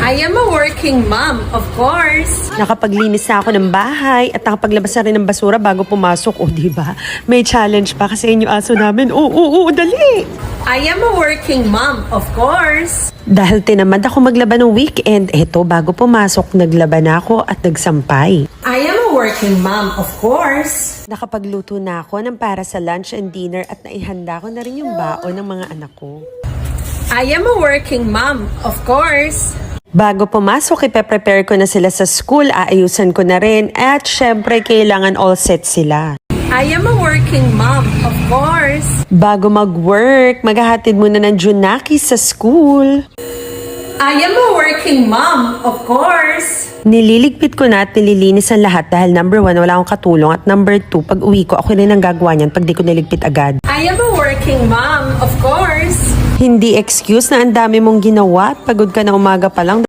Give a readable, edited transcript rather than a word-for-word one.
I am a working mom, of course. Nakapaglinis na ako ng bahay at nakapaglabas na rin ng basura bago pumasok. O, diba? May challenge pa kasi yung aso namin. Oo, dali! I am a working mom, of course. Dahil tinamad ako maglaba ng weekend, eto, bago pumasok, naglaba na ako at nagsampay. I am a working mom, of course. Nakapagluto na ako ng para sa lunch and dinner at naihanda ko na rin yung baon ng mga anak ko. I am a working mom, of course. Bago pumasok, ipe-prepare ko na sila sa school, aayusan ko na rin, at syempre kailangan all set sila. I am a working mom, of course. Bago mag-work, maghahatid muna ng Junakis sa school. I am a working mom, of course. Nililigpit ko na at nililinis ang lahat dahil number 1, wala akong katulong, at number 2, pag uwi ko, ako rin ang gagawa niyan pag di ko niligpit agad. I am a working mom, of course. Hindi excuse na ang dami mong ginawa at pagod ka na umaga pa lang.